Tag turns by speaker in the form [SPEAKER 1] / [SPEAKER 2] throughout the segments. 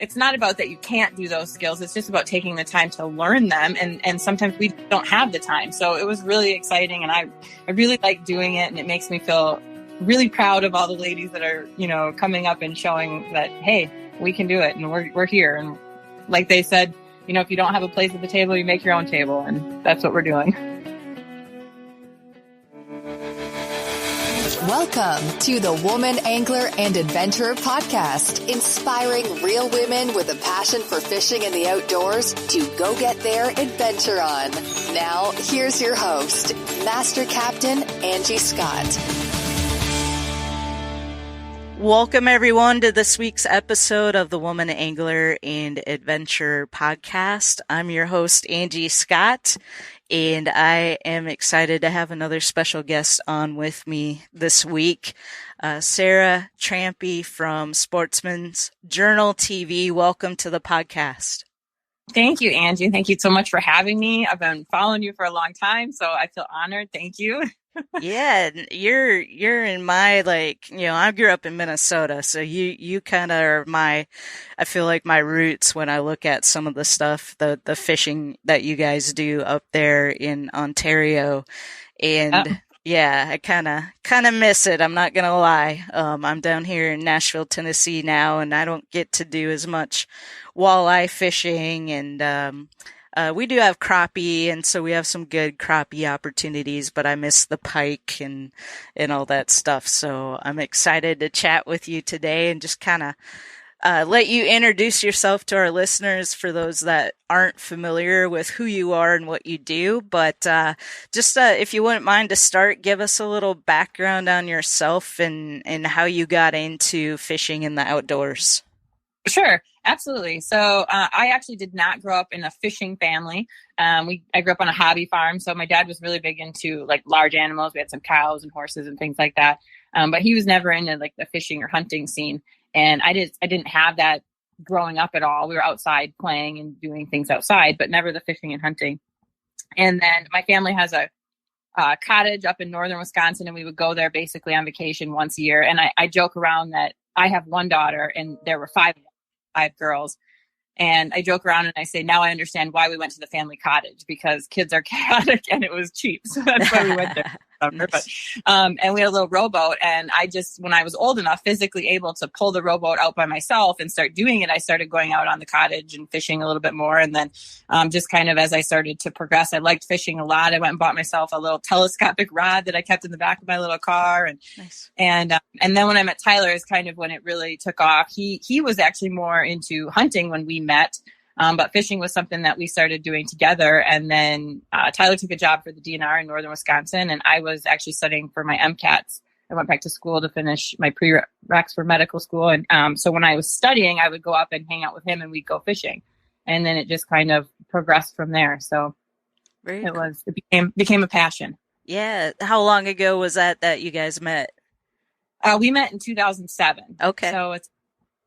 [SPEAKER 1] it's not about that you can't do those skills. It's just about taking the time to learn them. And sometimes we don't have the time. So it was really exciting. And I really like doing it. And it makes me feel really proud of all the ladies that are, coming up and showing that, hey, we can do it. And we're here. And like they said, if you don't have a place at the table, you make your own table. And that's what we're doing.
[SPEAKER 2] Welcome to the Woman Angler and Adventurer Podcast, inspiring real women with a passion for fishing and the outdoors to go get their adventure on. Now, here's your host, Master Captain Angie Scott.
[SPEAKER 3] Welcome, everyone, to this week's episode of the Woman Angler and Adventurer Podcast. I'm your host, Angie Scott. And I am excited to have another special guest on with me this week, Sara Trampe from Sportsman's Journal TV. Welcome to the podcast.
[SPEAKER 1] Thank you, Angie. Thank you so much for having me. I've been following you for a long time, so I feel honored. Thank you.
[SPEAKER 3] Yeah, you're in my, I grew up in Minnesota, so you kind of are I feel like my roots when I look at some of the stuff, the fishing that you guys do up there in Ontario. And yeah, I kind of miss it. I'm not going to lie. I'm down here in Nashville, Tennessee now, and I don't get to do as much walleye fishing, and we do have crappie, and so we have some good crappie opportunities, but I miss the pike and all that stuff. So I'm excited to chat with you today and just kind of let you introduce yourself to our listeners for those that aren't familiar with who you are and what you do. But just if you wouldn't mind to start, give us a little background on yourself and how you got into fishing in the outdoors.
[SPEAKER 1] Sure. Absolutely. So I actually did not grow up in a fishing family. I grew up on a hobby farm. So my dad was really big into large animals. We had some cows and horses and things like that. But he was never into the fishing or hunting scene. And I didn't have that growing up at all. We were outside playing and doing things outside, but never the fishing and hunting. And then my family has a cottage up in northern Wisconsin, and we would go there basically on vacation once a year. And I joke around that I have one daughter and there were five girls. And I joke around and I say, now I understand why we went to the family cottage, because kids are chaotic and it was cheap. So that's why we went there. Nice. But, and we had a little rowboat, and when I was old enough, physically able to pull the rowboat out by myself and start doing it, I started going out on the cottage and fishing a little bit more. And then just kind of as I started to progress, I liked fishing a lot. I went and bought myself a little telescopic rod that I kept in the back of my little car. And nice. And then when I met Tyler is kind of when it really took off. He was actually more into hunting when we met. But fishing was something that we started doing together. And then Tyler took a job for the DNR in northern Wisconsin, and I was actually studying for my MCATs. I went back to school to finish my prereqs for medical school. And so when I was studying, I would go up and hang out with him, and we'd go fishing. And then it just kind of progressed from there. So it became a passion.
[SPEAKER 3] Yeah. How long ago was that you guys met?
[SPEAKER 1] We met in 2007.
[SPEAKER 3] Okay.
[SPEAKER 1] So it's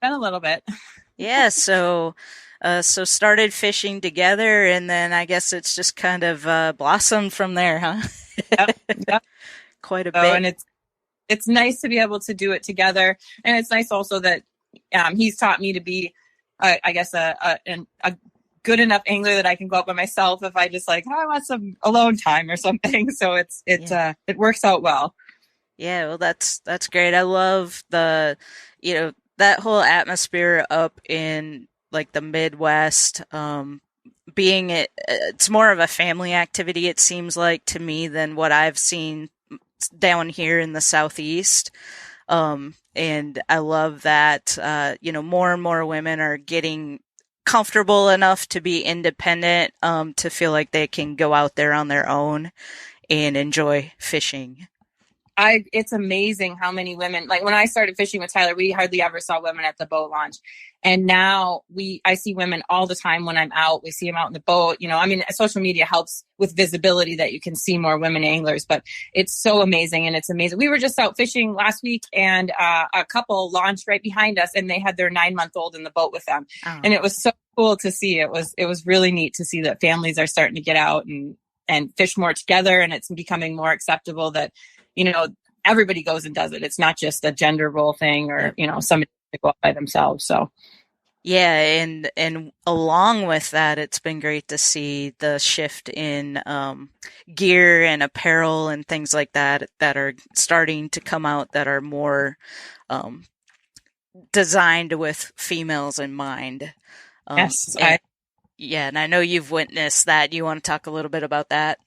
[SPEAKER 1] been a little bit.
[SPEAKER 3] Yeah. So started fishing together, and then I guess it's just kind of blossomed from there, huh?
[SPEAKER 1] Yep.
[SPEAKER 3] Quite a bit.
[SPEAKER 1] And it's nice to be able to do it together, and it's nice also that he's taught me to be, I guess, a good enough angler that I can go out by myself if I just I want some alone time or something. So it works out well.
[SPEAKER 3] Yeah, well, that's great. I love that whole atmosphere up in the Midwest, it's more of a family activity, it seems like to me, than what I've seen down here in the Southeast. And I love that, more and more women are getting comfortable enough to be independent, to feel like they can go out there on their own and enjoy fishing.
[SPEAKER 1] It's amazing how many women, when I started fishing with Tyler, we hardly ever saw women at the boat launch. And now I see women all the time when I'm out. We see them out in the boat. Social media helps with visibility that you can see more women anglers, but it's so amazing. And it's amazing. We were just out fishing last week, and a couple launched right behind us, and they had their 9-month-old in the boat with them. Oh. And it was so cool to see. It was really neat to see that families are starting to get out and fish more together. And it's becoming more acceptable that, everybody goes and does it. It's not just a gender role thing or, somebody to go out by themselves. So
[SPEAKER 3] Yeah, and along with that, it's been great to see the shift in gear and apparel and things like that that are starting to come out that are more um, designed with females in mind.
[SPEAKER 1] Yes,
[SPEAKER 3] And yeah, and I know you've witnessed that. You want to talk a little bit about that?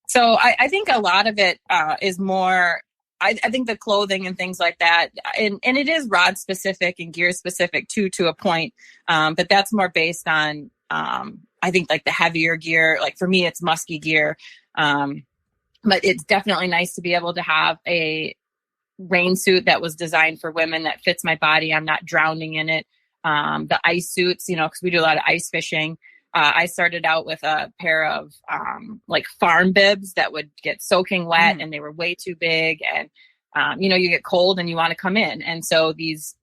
[SPEAKER 1] So I think a lot of it is more. I think the clothing and things like that, and it is rod specific and gear specific too, to a point. But that's more based on, I think, like the heavier gear. Like for me, it's musky gear. But it's definitely nice to be able to have a rain suit that was designed for women that fits my body. I'm not drowning in it. The ice suits, because we do a lot of ice fishing. I started out with a pair of like farm bibs that would get soaking wet, and they were way too big. And you get cold and you want to come in. And so these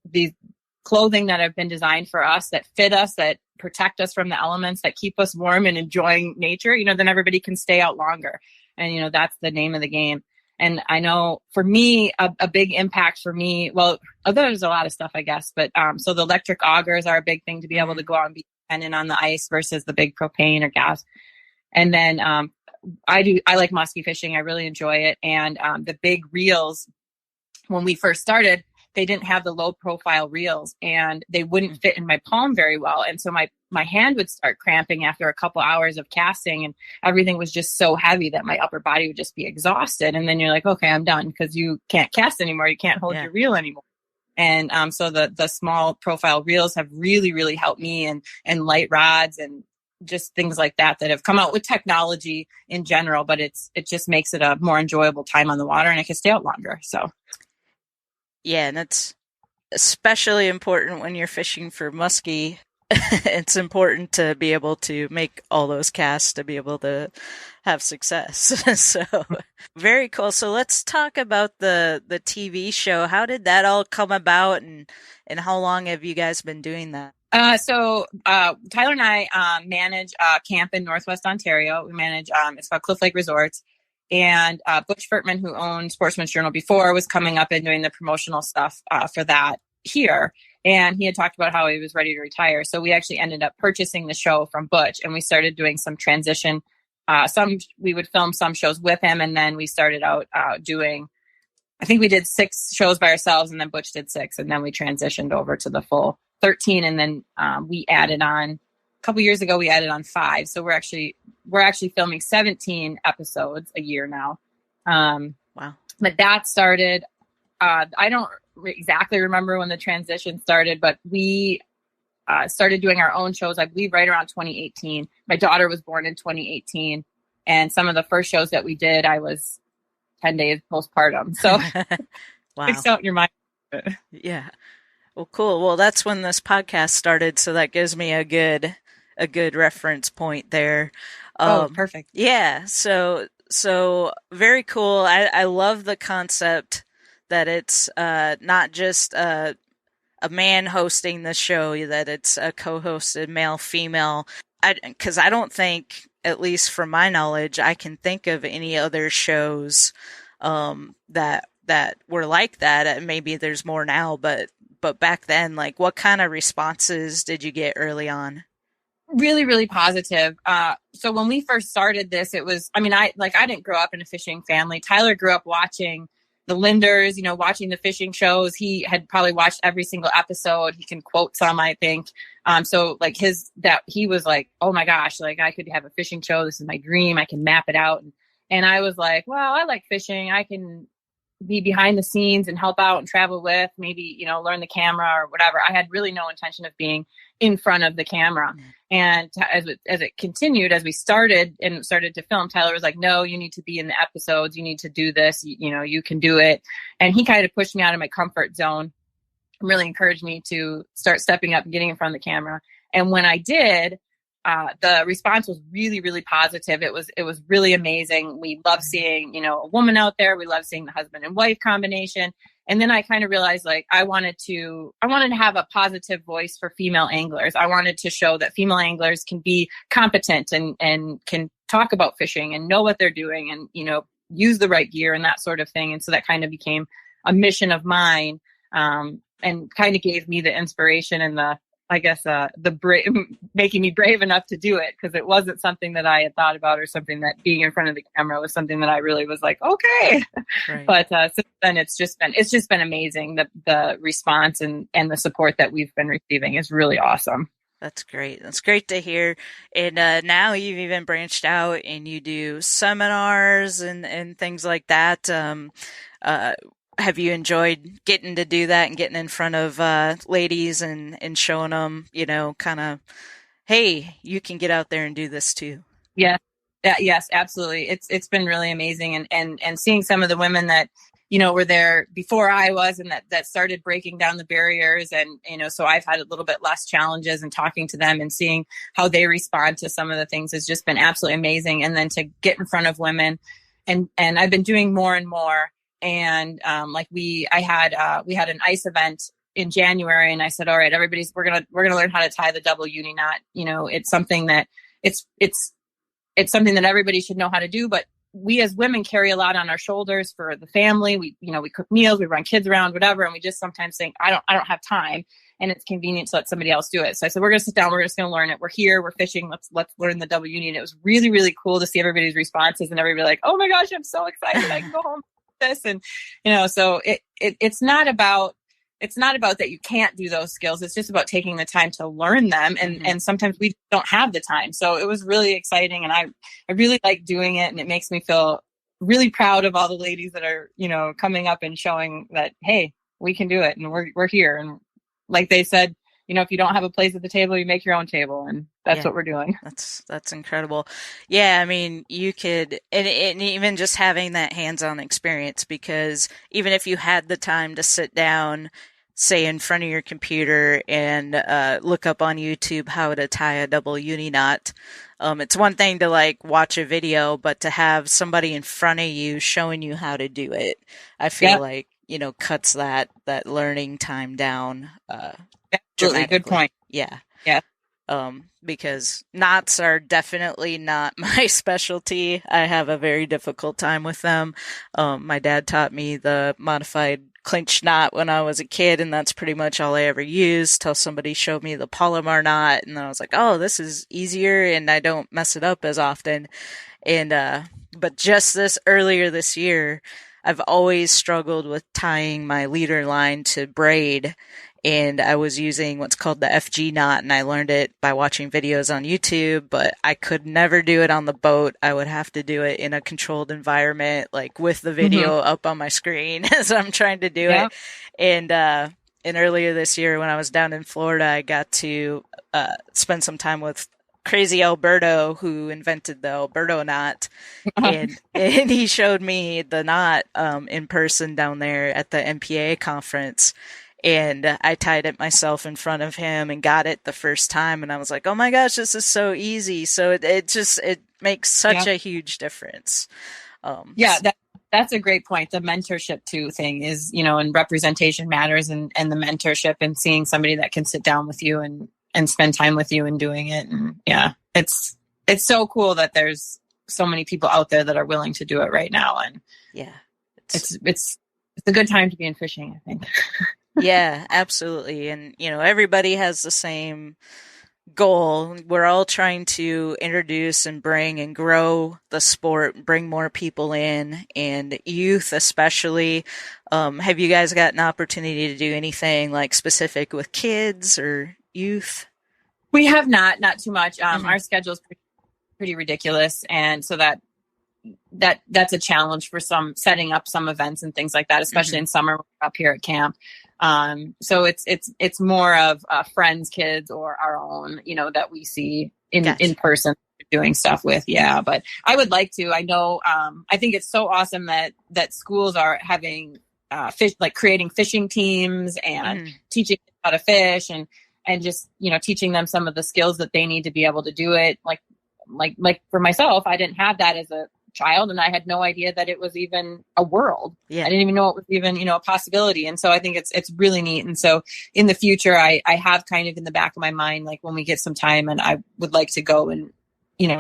[SPEAKER 1] clothing that have been designed for us, that fit us, that protect us from the elements, that keep us warm and enjoying nature, then everybody can stay out longer. And that's the name of the game. And I know for me, a big impact for me, well, there's a lot of stuff, I guess, but so the electric augers are a big thing to be able to go out and be dependent on the ice versus the big propane or gas. And then I like musky fishing. I really enjoy it. And the big reels, when we first started, they didn't have the low profile reels and they wouldn't fit in my palm very well. And so my hand would start cramping after a couple hours of casting, and everything was just so heavy that my upper body would just be exhausted. And then you're like, okay, I'm done, because you can't cast anymore. You can't hold your reel anymore. And so the small profile reels have really, really helped me, and light rods and just things like that have come out with technology in general, but it just makes it a more enjoyable time on the water, and I can stay out longer. So.
[SPEAKER 3] Yeah, and it's especially important when you're fishing for muskie. It's important to be able to make all those casts to be able to have success. So very cool. So let's talk about the TV show. How did that all come about, and how long have you guys been doing that?
[SPEAKER 1] So Tyler and I manage a camp in Northwest Ontario. We manage it's called Cliff Lake Resorts. And Butch Furtman, who owned Sportsman's Journal before, was coming up and doing the promotional stuff for that here. And he had talked about how he was ready to retire. So we actually ended up purchasing the show from Butch, and we started doing some transition. We would film some shows with him, and then we started out doing, I think we did 6 shows by ourselves, and then Butch did 6, and then we transitioned over to the full 13, and then we added on. A couple years ago, we added on 5. So we're actually filming 17 episodes a year now.
[SPEAKER 3] Wow.
[SPEAKER 1] But that started, I don't exactly remember when the transition started, but we started doing our own shows, I believe, right around 2018. My daughter was born in 2018. And some of the first shows that we did, I was 10 days postpartum. So
[SPEAKER 3] wow.
[SPEAKER 1] Fix out your mind.
[SPEAKER 3] Yeah. Well, cool. Well, that's when this podcast started. So that gives me a good reference point there.
[SPEAKER 1] Perfect.
[SPEAKER 3] Yeah. So very cool. I love the concept that it's not just a man hosting the show, that it's a co-hosted male, female. Because I don't think, at least from my knowledge, I can think of any other shows that were like that. Maybe there's more now, but back then, like, what kind of responses did you get early on?
[SPEAKER 1] Really, really positive. So when we first started this, it was, I didn't grow up in a fishing family. Tyler grew up watching the Linders, watching the fishing shows. He had probably watched every single episode. He can quote some, I think. So like he was like, oh my gosh, like I could have a fishing show. This is my dream. I can map it out. And I was like, well, I like fishing. I can be behind the scenes and help out and travel with, maybe, learn the camera or whatever. I had really no intention of being in front of the camera. And as it continued, as we started to film, Tyler was like, no, you need to be in the episodes. You need to do this. You can do it. And he kind of pushed me out of my comfort zone, really encouraged me to start stepping up and getting in front of the camera. And when I did, the response was really, really positive. It was really amazing. We love seeing, a woman out there. We love seeing the husband and wife combination. And then I kind of realized, like, I wanted to have a positive voice for female anglers. I wanted to show that female anglers can be competent and can talk about fishing and know what they're doing and, use the right gear and that sort of thing. And so that kind of became a mission of mine, and kind of gave me the inspiration and the I guess, making me brave enough to do it, because it wasn't something that I had thought about, or something that being in front of the camera was something that I really was like, okay.
[SPEAKER 3] Right.
[SPEAKER 1] But since then, it's just been amazing. The response and the support that we've been receiving is really awesome.
[SPEAKER 3] That's great. That's great to hear. And now you've even branched out and you do seminars and things like that. Have you enjoyed getting to do that and getting in front of ladies and showing them, kind of, hey, you can get out there and do this too?
[SPEAKER 1] Yeah. Yes, absolutely. It's been really amazing. And seeing some of the women that, were there before I was, and that started breaking down the barriers. And, so I've had a little bit less challenges, and talking to them and seeing how they respond to some of the things has just been absolutely amazing. And then to get in front of women, and I've been doing more and more. And we had an ice event in January, and I said, all right, we're gonna learn how to tie the double uni knot. It's something that it's something that everybody should know how to do, but we as women carry a lot on our shoulders for the family. We cook meals, we run kids around, whatever. And we just sometimes think, I don't have time, and it's convenient to let somebody else do it. So I said, we're going to sit down. We're just going to learn it. We're here, we're fishing. Let's learn the double uni. And it was really, really cool to see everybody's responses, and everybody like, oh my gosh, I'm so excited. I can go home with this. And, so it's not about that you can't do those skills. It's just about taking the time to learn them. And sometimes we don't have the time. So it was really exciting. And I really like doing it. And it makes me feel really proud of all the ladies that are, coming up and showing that, hey, we can do it. And we're here. And like they said, if you don't have a place at the table, you make your own table. And that's what we're doing.
[SPEAKER 3] That's incredible. Yeah. I mean, you could, and even just having that hands-on experience, because even if you had the time to sit down, say in front of your computer and look up on YouTube how to tie a double uni knot. It's one thing to like watch a video, but to have somebody in front of you showing you how to do it, I feel like, cuts that learning time down.
[SPEAKER 1] Absolutely. Good point.
[SPEAKER 3] Yeah.
[SPEAKER 1] Yeah.
[SPEAKER 3] Because knots are definitely not my specialty. I have a very difficult time with them. My dad taught me the modified clinch knot when I was a kid, and that's pretty much all I ever used till somebody showed me the Palomar knot, and then I was like, oh, this is easier and I don't mess it up as often. And but just earlier this year, I've always struggled with tying my leader line to braid, and I was using what's called the FG knot, and I learned it by watching videos on YouTube, but I could never do it on the boat. I would have to do it in a controlled environment, like with the video up on my screen as I'm trying to do it. And earlier this year when I was down in Florida, I got to spend some time with Crazy Alberto, who invented the Alberto knot, and he showed me the knot in person down there at the MPA conference. And I tied it myself in front of him and got it the first time. And I was like, oh my gosh, this is so easy. So it makes such a huge difference.
[SPEAKER 1] That's a great point. The mentorship too thing is, and representation matters, and the mentorship, and seeing somebody that can sit down with you and spend time with you and doing it. And it's so cool that there's so many people out there that are willing to do it right now. And it's a good time to be in fishing, I think.
[SPEAKER 3] Yeah, absolutely. And, everybody has the same goal. We're all trying to introduce and bring and grow the sport, bring more people in, and youth especially. Have you guys got an opportunity to do anything like specific with kids or youth?
[SPEAKER 1] We have not too much. Our schedule is pretty ridiculous. And so that's a challenge for setting up some events and things like that, especially in summer up here at camp. So it's more of friends, kids, or our own, that we see in person doing stuff with. Yeah. But I would like to, I know, I think it's so awesome that schools are having, creating fishing teams and teaching how to fish and just, teaching them some of the skills that they need to be able to do it. Like for myself, I didn't have that as a child, and I had no idea that it was even a world. I didn't even know it was even, a possibility. And so I think it's really neat. And so in the future, I have kind of in the back of my mind, like when we get some time, and I would like to go and,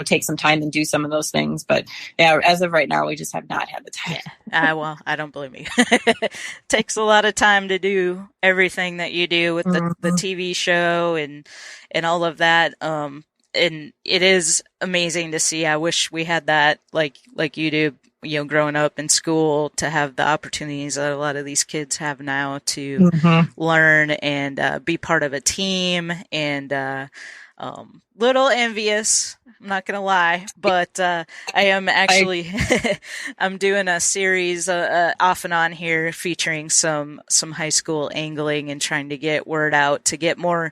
[SPEAKER 1] take some time and do some of those things. But yeah, as of right now, we just have not had the time.
[SPEAKER 3] Yeah. Well, I don't blame you. It takes a lot of time to do everything that you do with the TV show and all of that. And it is amazing to see. I wish we had that like you do, growing up in school, to have the opportunities that a lot of these kids have now to learn and be part of a team, and little envious, I'm not going to lie, but I am actually I'm doing a series off and on here featuring some high school angling and trying to get word out to get more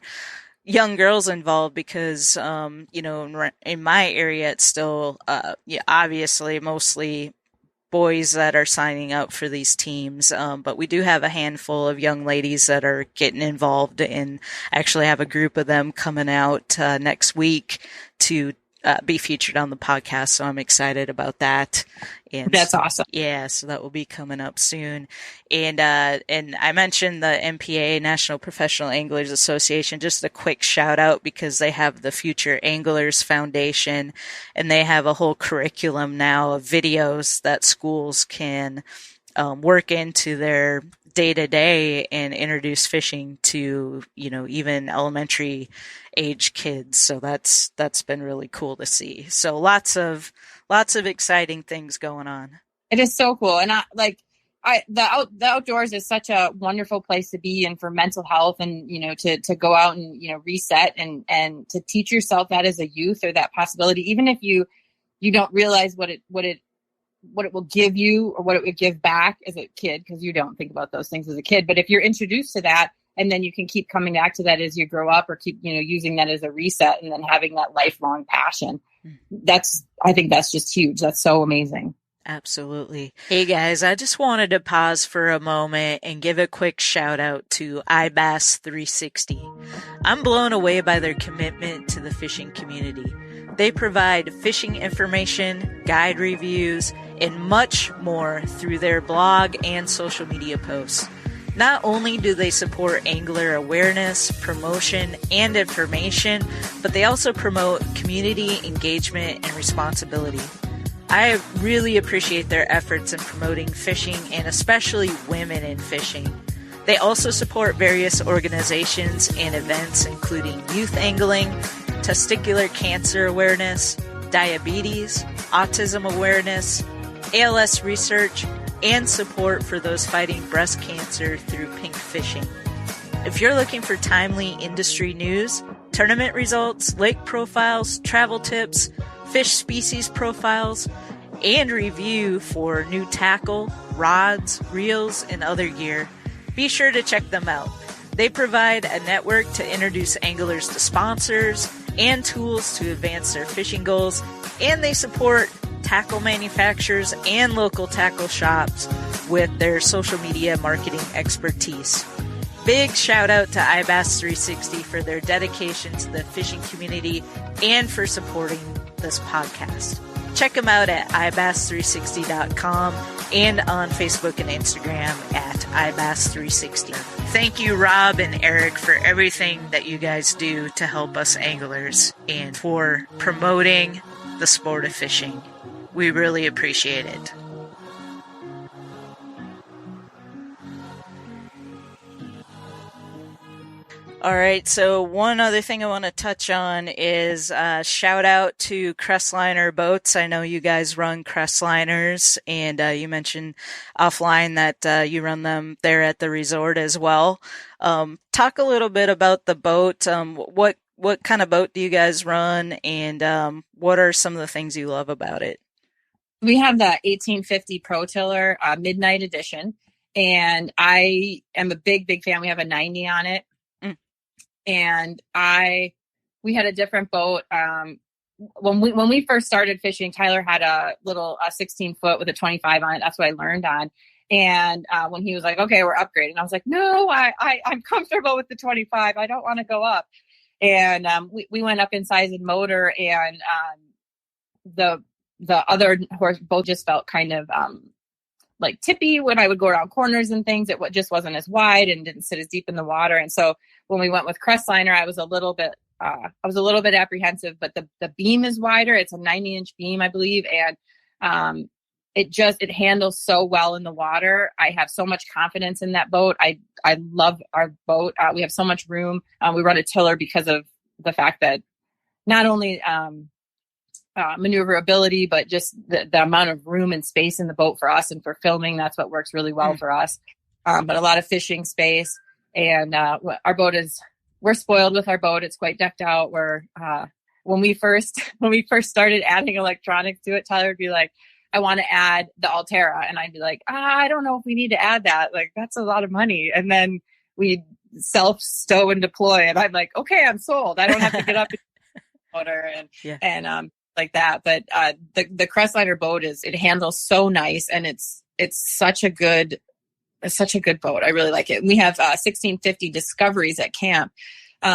[SPEAKER 3] young girls involved, because in my area it's still obviously mostly boys that are signing up for these teams, but we do have a handful of young ladies that are getting involved, and actually have a group of them coming out next week to be featured on the podcast. So I'm excited about that. And
[SPEAKER 1] that's awesome.
[SPEAKER 3] Yeah, so that will be coming up soon. And I mentioned the NPA, National Professional Anglers Association, just a quick shout out, because they have the Future Anglers Foundation, and they have a whole curriculum now of videos that schools can work into their day-to-day and introduce fishing to, even elementary age kids. So that's been really cool to see. So lots of exciting things going on.
[SPEAKER 1] It is so cool. And the outdoors is such a wonderful place to be in for mental health, and, to go out and, reset and to teach yourself that as a youth, or that possibility, even if you don't realize what it will give you or what it would give back as a kid, because you don't think about those things as a kid. But if you're introduced to that, and then you can keep coming back to that as you grow up, or keep, using that as a reset, and then having that lifelong passion. I think that's just huge. That's so amazing.
[SPEAKER 3] Absolutely. Hey guys, I just wanted to pause for a moment and give a quick shout out to iBass 360. I'm blown away by their commitment to the fishing community. They provide fishing information, guide reviews, and much more through their blog and social media posts. Not only do they support angler awareness, promotion, and information, but they also promote community engagement and responsibility. I really appreciate their efforts in promoting fishing, and especially women in fishing. They also support various organizations and events, including youth angling, testicular cancer awareness, diabetes, autism awareness, ALS research, and support for those fighting breast cancer through pink fishing. If you're looking for timely industry news, tournament results, lake profiles, travel tips, fish species profiles, and review for new tackle, rods, reels, and other gear, be sure to check them out. They provide a network to introduce anglers to sponsors and tools to advance their fishing goals, and they support tackle manufacturers and local tackle shops with their social media marketing expertise. Big shout out to iBass 360 for their dedication to the fishing community and for supporting this podcast. Check them out at ibass360.com and on Facebook and Instagram at ibass360. Thank you, Rob and Eric, for everything that you guys do to help us anglers and for promoting the sport of fishing. We really appreciate it. All right, so one other thing I want to touch on is shout out to Crestliner Boats. I know you guys run Crestliners, and you mentioned offline that you run them there at the resort as well. Talk a little bit about the boat. What kind of boat do you guys run, and what are some of the things you love about it?
[SPEAKER 1] We have the 1850 Pro Tiller Midnight Edition, and I am a big fan. We have a 90 on it. And we had a different boat. When we first started fishing, Tyler had a little 16-foot with a 25 on it. That's what I learned on. And when he was like, okay, we're upgrading, I was like, no, I'm comfortable with the 25. I don't want to go up. And we went up in size and motor, and the other horse boat just felt kind of like tippy when I would go around corners and things. It just wasn't as wide and didn't sit as deep in the water. And so when we went with Crestliner, I was a little bit I was a little bit apprehensive, but the beam is wider. It's a 90-inch beam, I believe. And, it handles so well in the water. I have so much confidence in that boat. I love our boat. We have so much room. We run a tiller because of the fact that not only, maneuverability, but just the amount of room and space in the boat for us and for filming. That's what works really well for us. But a lot of fishing space, and our boat we're spoiled with our boat. It's quite decked out. When we first started adding electronics to it, Tyler would be like, I want to add the Altera. And I'd be like, I don't know if we need to add that. Like, that's a lot of money. And then we'd self stow and deploy. And I'm like, okay, I'm sold. I don't have to get up and motor and like that. But the Crestliner boat it handles so nice, and it's such a good boat. I really like it. And we have 1650 Discoveries at camp.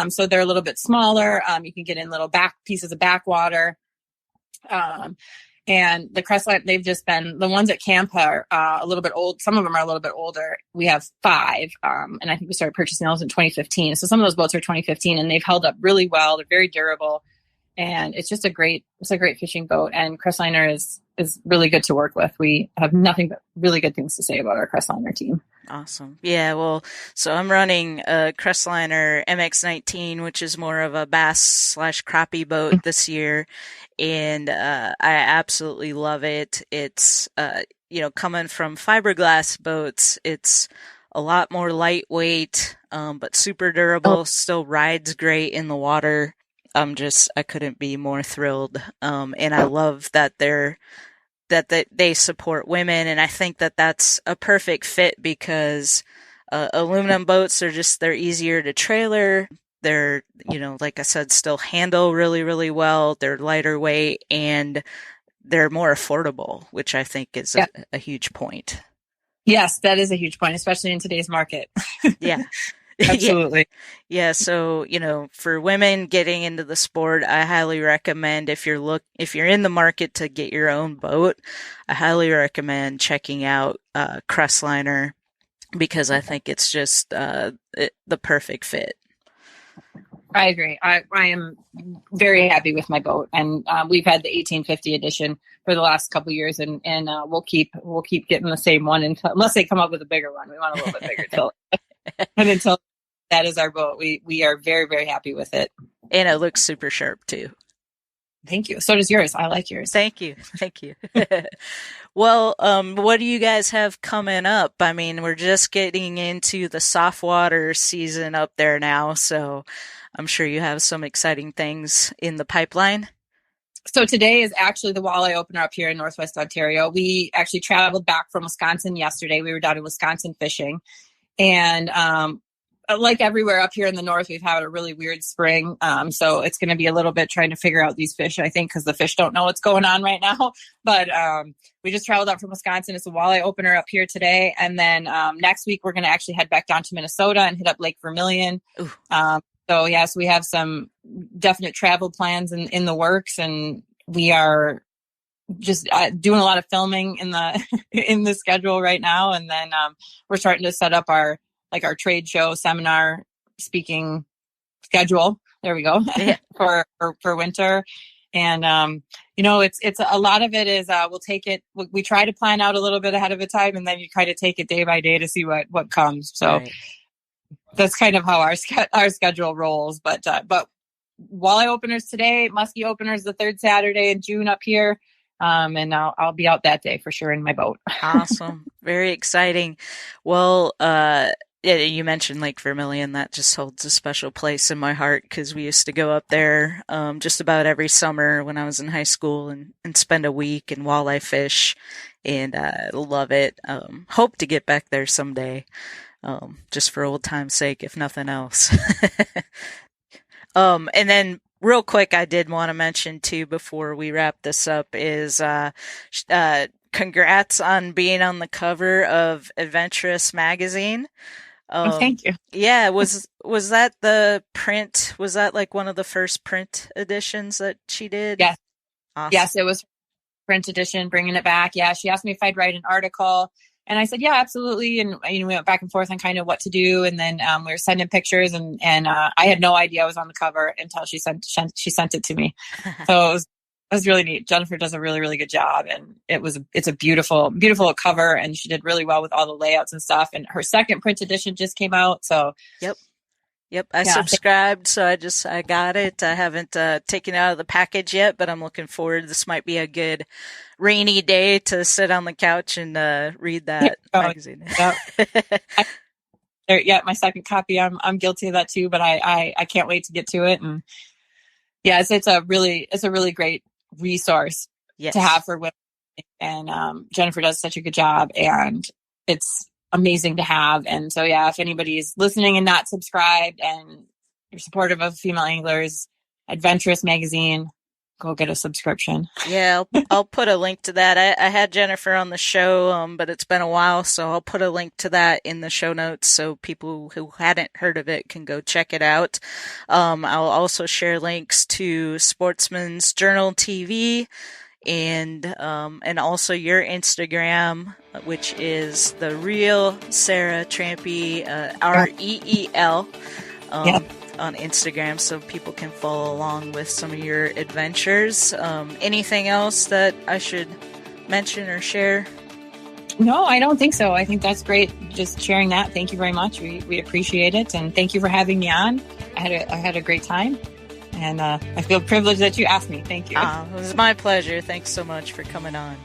[SPEAKER 1] So they're a little bit smaller. You can get in little pieces of backwater. And the Crestliner, they've just been, the ones at camp are a little bit old. Some of them are a little bit older. We have 5. And I think we started purchasing those in 2015. So some of those boats are 2015, and they've held up really well. They're very durable. And it's just a great fishing boat. And Crestliner is really good to work with. We have nothing but really good things to say about our Crestliner team.
[SPEAKER 3] Awesome. Yeah, well, so I'm running a Crestliner MX-19, which is more of a bass/crappie boat this year. And I absolutely love it. It's, coming from fiberglass boats, it's a lot more lightweight, but super durable, still rides great in the water. I couldn't be more thrilled. And I love that they support women. And I think that that's a perfect fit because, aluminum boats they're easier to trailer. They're, like I said, still handle really, really well. They're lighter weight and they're more affordable, which I think is a huge point.
[SPEAKER 1] Yes, that is a huge point, especially in today's market.
[SPEAKER 3] Yeah.
[SPEAKER 1] Absolutely.
[SPEAKER 3] Yeah. So, for women getting into the sport, I highly recommend if you're in the market to get your own boat, I highly recommend checking out, Crestliner, because I think it's just, the perfect fit.
[SPEAKER 1] I agree. I am very happy with my boat, and we've had the 1850 edition for the last couple of years, and we'll keep getting the same one unless they come up with a bigger one. We want a little bit bigger until that is our boat. We are very, very happy with it,
[SPEAKER 3] and it looks super sharp too.
[SPEAKER 1] Thank you. So does yours. I like yours.
[SPEAKER 3] Thank you. Well, what do you guys have coming up? I mean, we're just getting into the soft water season up there now, so I'm sure you have some exciting things in the pipeline.
[SPEAKER 1] So today is actually the walleye opener up here in Northwest Ontario. We actually traveled back from Wisconsin yesterday. We were down in Wisconsin fishing, and like everywhere up here in the north, we've had a really weird spring. So it's going to be a little bit trying to figure out these fish, I think, because the fish don't know what's going on right now. But we just traveled up from Wisconsin. It's a walleye opener up here today. And then next week, we're going to actually head back down to Minnesota and hit up Lake Vermilion. So yes, we have some definite travel plans in the works, and we are just doing a lot of filming in the schedule right now. And then we're starting to set up our trade show seminar speaking schedule. There we go.
[SPEAKER 3] Yeah.
[SPEAKER 1] for winter. And, it's a lot of it is, we'll take it. We try to plan out a little bit ahead of a time, and then you kind of take it day by day to see what comes. So that's kind of how our schedule rolls. But walleye openers today, muskie openers the third Saturday in June up here. And I'll be out that day for sure in my boat.
[SPEAKER 3] Awesome. Very exciting. Well, you mentioned Lake Vermilion. That just holds a special place in my heart because we used to go up there just about every summer when I was in high school and spend a week and walleye fish, and love it. Hope to get back there someday, just for old time's sake, if nothing else. And then real quick, I did want to mention too, before we wrap this up, is congrats on being on the cover of Adventurous magazine.
[SPEAKER 1] Thank you.
[SPEAKER 3] Yeah, was that the print? Was that like one of the first print editions that she did?
[SPEAKER 1] Yes.
[SPEAKER 3] Awesome.
[SPEAKER 1] Yes, it was print edition, bringing it back. Yeah, she asked me if I'd write an article. And I said, yeah, absolutely. And, we went back and forth on kind of what to do. And then we were sending pictures, and I had no idea I was on the cover until she sent it to me. So it was really neat. Jennifer does a really, really good job. And it's a beautiful, beautiful cover. And she did really well with all the layouts and stuff. And her second print edition just came out. So
[SPEAKER 3] Yep. I subscribed, so I got it. I haven't taken it out of the package yet, but I'm looking forward. This might be a good rainy day to sit on the couch and read that magazine.
[SPEAKER 1] My second copy. I'm guilty of that too, but I can't wait to get to it. And it's a really great resource to have for women. And Jennifer does such a good job, and it's amazing to have. And so, if anybody's listening and not subscribed and you're supportive of Female Anglers Adventurous magazine, go get a subscription.
[SPEAKER 3] Yeah, I'll put a link to that. I had Jennifer on the show, but it's been a while, so I'll put a link to that in the show notes so people who hadn't heard of it can go check it out. I'll also share links to Sportsman's Journal TV, and also your Instagram, which is the real Sara Trampe, REEL, on Instagram, so people can follow along with some of your adventures. Anything else that I should mention or share?
[SPEAKER 1] No, I don't think so. I think that's great. Just sharing that. Thank you very much. We appreciate it, and thank you for having me on. I had a great time. And I feel privileged that you asked me. Thank you.
[SPEAKER 3] It was my pleasure. Thanks so much for coming on.